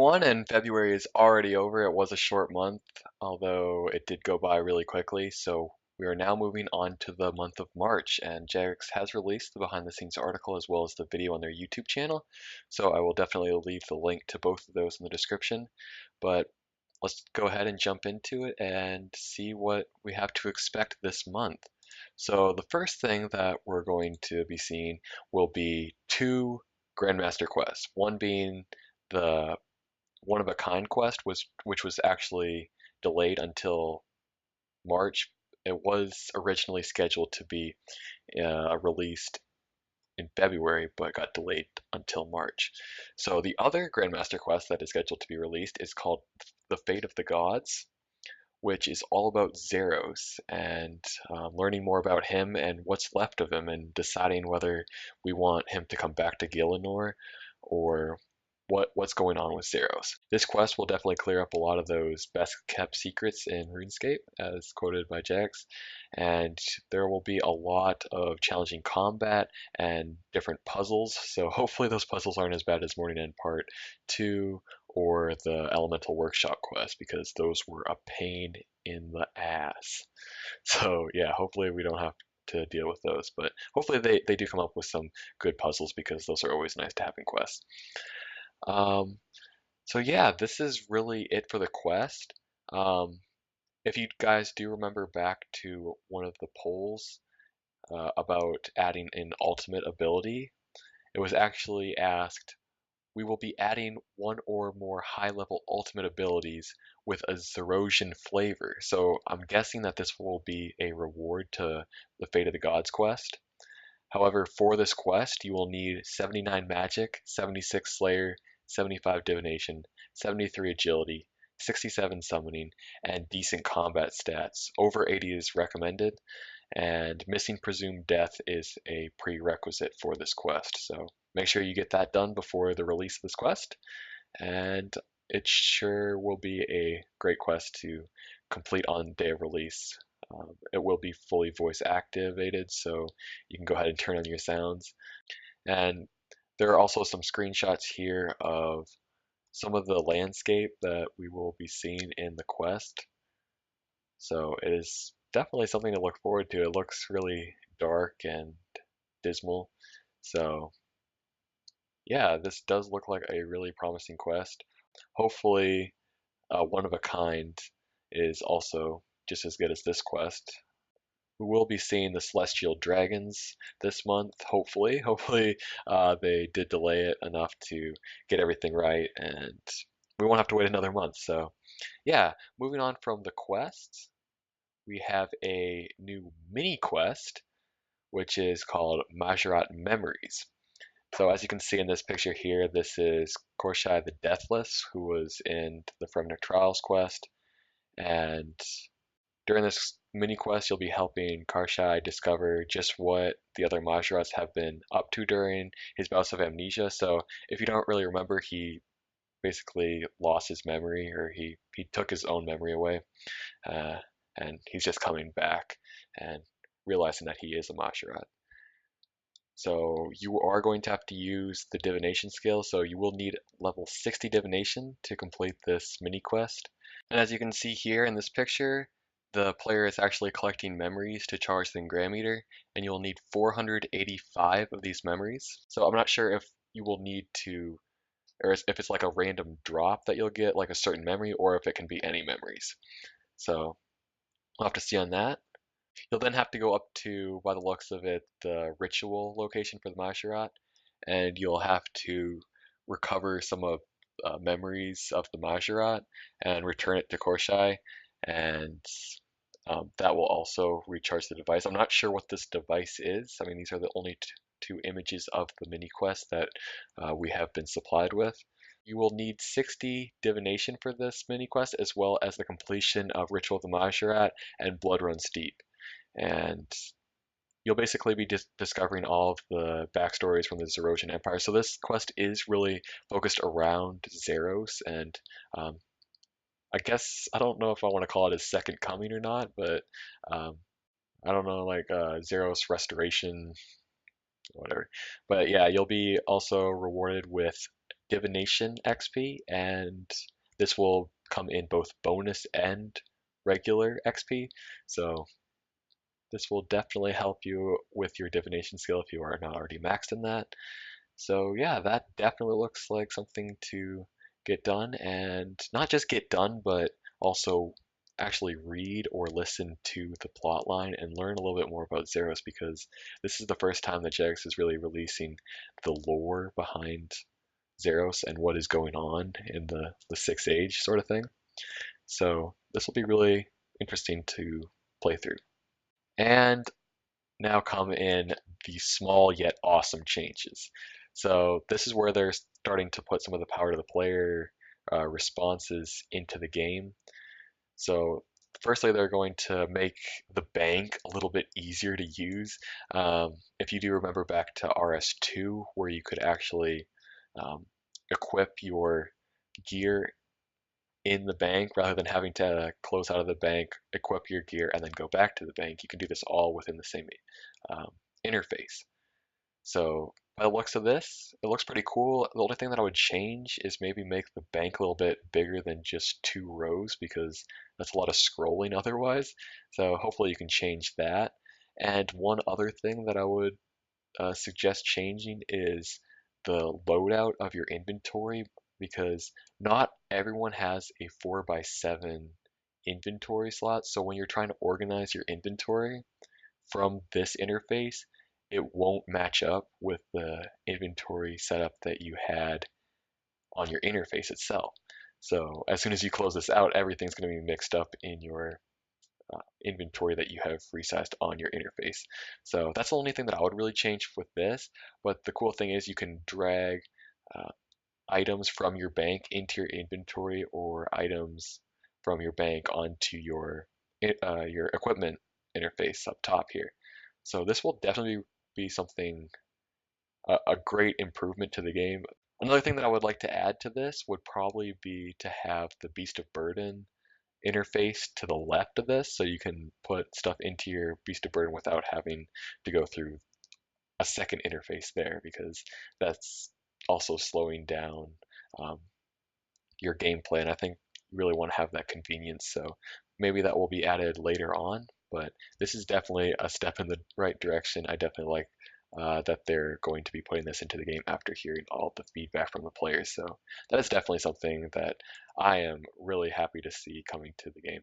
everyone, and February is already over. It was a short month, although it did go by really quickly. So we are now moving on to the month of March, and Jagex has released the behind the scenes article as well as the video on their YouTube channel. So I will definitely leave the link to both of those in the description. But let's go ahead and jump into it and see what we have to expect this month. So the first thing that we're going to be seeing will be two Grandmaster quests, one being the one of a kind quest which was actually delayed until March. It was originally scheduled to be released in February, but got delayed until March. So the other Grandmaster quest that is scheduled to be released is called The Fate of the Gods, which is all about Zeros and learning more about him and what's left of him and deciding whether we want him to come back to Gielinor or what's going on with Zeros. This quest will definitely clear up a lot of those best kept secrets in RuneScape, as quoted by Jax, and there will be a lot of challenging combat and different puzzles. So hopefully those puzzles aren't as bad as Morning End Part 2 or the Elemental Workshop quest, because those were a pain in the ass. So yeah, hopefully we don't have to deal with those, but hopefully they do come up with some good puzzles, because those are always nice to have in quests. Um, so yeah, this is really it for the quest. Um, if you guys do remember back to one of the polls about adding an ultimate ability, it was actually asked, we will be adding one or more high-level ultimate abilities with a Zerosian flavor. So I'm guessing that this will be a reward to the Fate of the Gods quest. However, for this quest, you will need 79 Magic, 76 Slayer, 75 Divination, 73 Agility, 67 Summoning, and decent combat stats. Over 80 is recommended, and missing presumed death is a prerequisite for this quest. So make sure you get that done before the release of this quest, and it sure will be a great quest to complete on day of release. It will be fully voice activated, so you can go ahead and turn on your sounds. And there are also some screenshots here of some of the landscape that we will be seeing in the quest. So it is definitely something to look forward to. It looks really dark and dismal. So yeah, this does look like a really promising quest. Hopefully, one of a kind is also just as good as this quest. We will be seeing the Celestial Dragons this month, hopefully. Hopefully, they did delay it enough to get everything right, and we won't have to wait another month. So, yeah, moving on from the quests, we have a new mini quest, which is called Majorat Memories. So, as you can see in this picture here, this is Korshai the Deathless, who was in the Fremnik Trials quest, and during this mini quest, you'll be helping Karshai discover just what the other Majorats have been up to during his bouts of amnesia. So if you don't really remember, he basically lost his memory, or he took his own memory away, uh, and he's just coming back and realizing that he is a Majorat. So you are going to have to use the divination skill, so you will need level 60 divination to complete this mini quest. And as you can see here in this picture, the player is actually collecting memories to charge the Engram and you'll need 485 of these memories. So I'm not sure if you will need to, or if it's like a random drop that you'll get, like a certain memory, or if it can be any memories. So we'll have to see on that. You'll then have to go up to, by the looks of it, the ritual location for the Masharat, and you'll have to recover some of memories of the Majorat and return it to Korshai, and that will also recharge the device. I'm not sure what this device is. I mean, these are the only two images of the mini quest that we have been supplied with. You will need 60 divination for this mini quest, as well as the completion of Ritual of the Majorat and Blood Run Steep. And you'll basically be discovering all of the backstories from the Zerosian Empire. So this quest is really focused around Zeros, and I guess I don't know if I want to call it his second coming or not, but um, I don't know, like Zeros restoration, whatever. But yeah, you'll be also rewarded with Divination XP, and this will come in both bonus and regular XP. So this will definitely help you with your divination skill if you are not already maxed in that. So yeah, that definitely looks like something to get done, and not just get done, but also actually read or listen to the plot line and learn a little bit more about Zeros, because this is the first time that Jagex is really releasing the lore behind Zeros and what is going on in the Sixth Age sort of thing. So this will be really interesting to play through. And now come in the small yet awesome changes. So this is where they're starting to put some of the power to the player responses into the game. So firstly, they're going to make the bank a little bit easier to use. If you do remember back to RS2, where you could actually um, equip your gear in the bank rather than having to close out of the bank, equip your gear, and then go back to the bank. You can do this all within the same um, interface. So by the looks of this, it looks pretty cool. The only thing that I would change is maybe make the bank a little bit bigger than just 2 rows, because that's a lot of scrolling otherwise. So hopefully you can change that. And one other thing that I would suggest changing is the loadout of your inventory, because not everyone has a 4x7 inventory slot. So when you're trying to organize your inventory from this interface, it won't match up with the inventory setup that you had on your interface itself. So as soon as you close this out, everything's going to be mixed up in your inventory that you have resized on your interface. So that's the only thing that I would really change with this. But the cool thing is you can drag uh, items from your bank into your inventory, or items from your bank onto your equipment interface up top here. So this will definitely be something a great improvement to the game. Another thing that I would like to add to this would probably be to have the Beast of Burden interface to the left of this, so you can put stuff into your Beast of Burden without having to go through a second interface there, because that's also slowing down um, your gameplay, and I think you really want to have that convenience. So maybe that will be added later on, but this is definitely a step in the right direction. I definitely like that they're going to be putting this into the game after hearing all the feedback from the players. So that is definitely something that I am really happy to see coming to the game.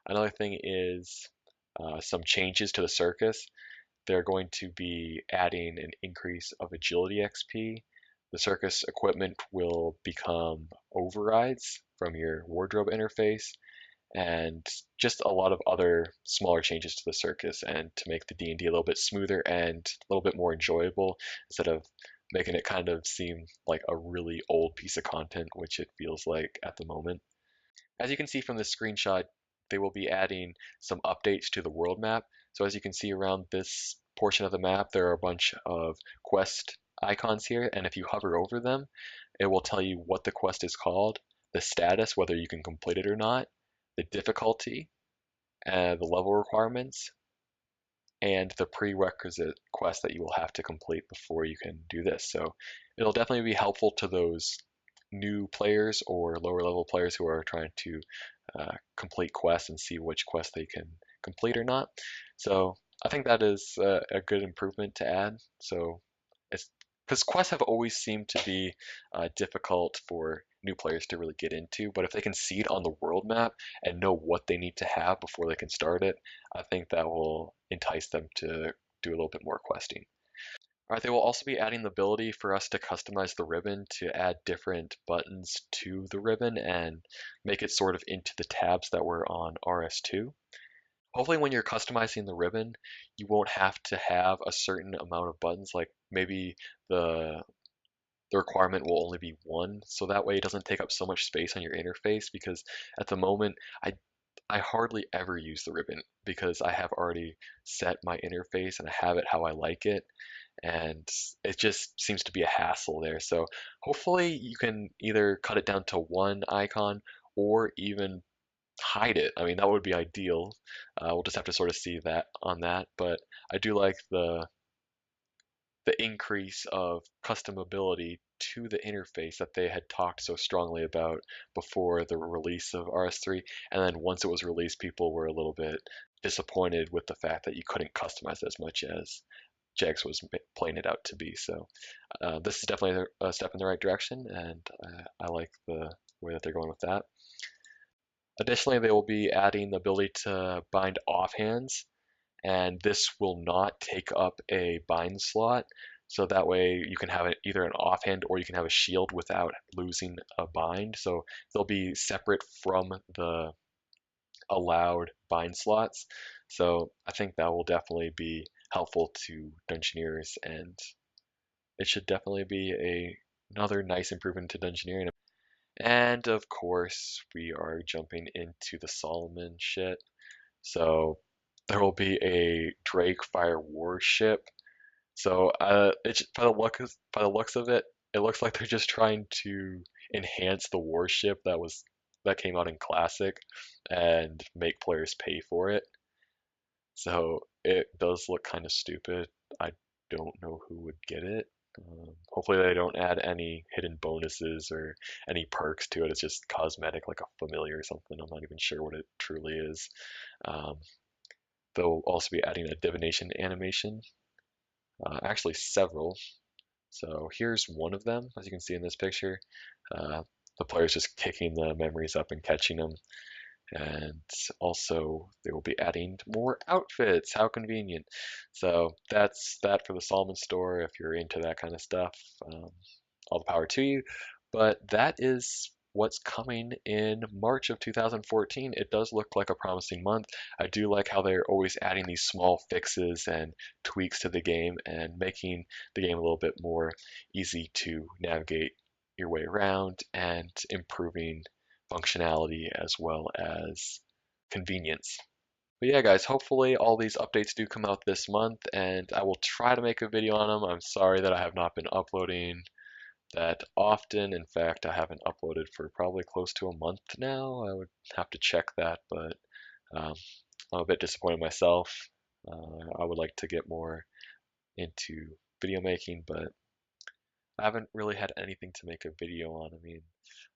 Another thing is some changes to the circus. They're going to be adding an increase of agility XP. The circus equipment will become overrides from your wardrobe interface, and just a lot of other smaller changes to the circus, and to make the D&D a little bit smoother and a little bit more enjoyable, instead of making it kind of seem like a really old piece of content, which it feels like at the moment. As you can see from this screenshot, they will be adding some updates to the world map. So as you can see around this portion of the map, there are a bunch of quest icons here, and if you hover over them, it will tell you what the quest is called, the status, whether you can complete it or not, the difficulty, the level requirements, and the prerequisite quest that you will have to complete before you can do this. So it'll definitely be helpful to those new players or lower level players who are trying to complete quests and see which quest they can complete or not. So I think that is a good improvement to add. So it's because quests have always seemed to be difficult for new players to really get into, but if they can see it on the world map and know what they need to have before they can start it, I think that will entice them to do a little bit more questing. All right, they will also be adding the ability for us to customize the ribbon to add different buttons to the ribbon and make it sort of into the tabs that were on RS2. Hopefully when you're customizing the ribbon, you won't have to have a certain amount of buttons, like maybe the the requirement will only be one, so that way it doesn't take up so much space on your interface, because at the moment I hardly ever use the ribbon because I have already set my interface and I have it how I like it, and it just seems to be a hassle there. So hopefully you can either cut it down to one icon or even hide it. I mean, that would be ideal. We'll just have to sort of see that on that, but I do like the increase of customability to the interface that they had talked so strongly about before the release of RS3. And then once it was released, people were a little bit disappointed with the fact that you couldn't customize as much as Jags was playing it out to be. So this is definitely a step in the right direction, and I like the way that they're going with that. Additionally, they will be adding the ability to bind offhands, and this will not take up a bind slot. So that way you can have either an offhand or you can have a shield without losing a bind. So they'll be separate from the allowed bind slots. So I think that will definitely be helpful to Dungeoneers, and it should definitely be another nice improvement to Dungeoneering. And of course, we are jumping into the Solomon shit. So there will be a Drake Fire warship. So it's by the looks of it, it looks like they're just trying to enhance the warship that came out in Classic and make players pay for it. So it does look kind of stupid. I don't know who would get it. Hopefully they don't add any hidden bonuses or any perks to it. It's just cosmetic, like a familiar or something. I'm not even sure what it truly is. Um, they'll also be adding a divination animation, actually several. So here's one of them, as you can see in this picture. Uh, the player's just kicking the memories up and catching them. And also, they will be adding more outfits. How convenient. So that's that for the Solomon store if you're into that kind of stuff. All the power to you. But that is what's coming in March of 2014. It does look like a promising month. I do like how they're always adding these small fixes and tweaks to the game and making the game a little bit more easy to navigate your way around and improving functionality as well as convenience. But yeah, guys, hopefully all these updates do come out this month, and I will try to make a video on them. I'm sorry that I have not been uploading that often. In fact, I haven't uploaded for probably close to a month now. I would have to check that, but um, I'm a bit disappointed myself. I would like to get more into video making, but I haven't really had anything to make a video on. I mean,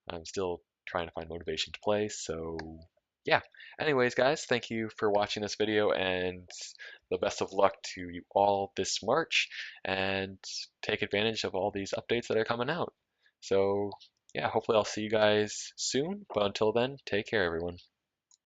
I'm still trying to find motivation to play, so yeah. Anyways, guys, thank you for watching this video, and the best of luck to you all this March, and take advantage of all these updates that are coming out. So yeah, hopefully I'll see you guys soon, but until then, take care, everyone.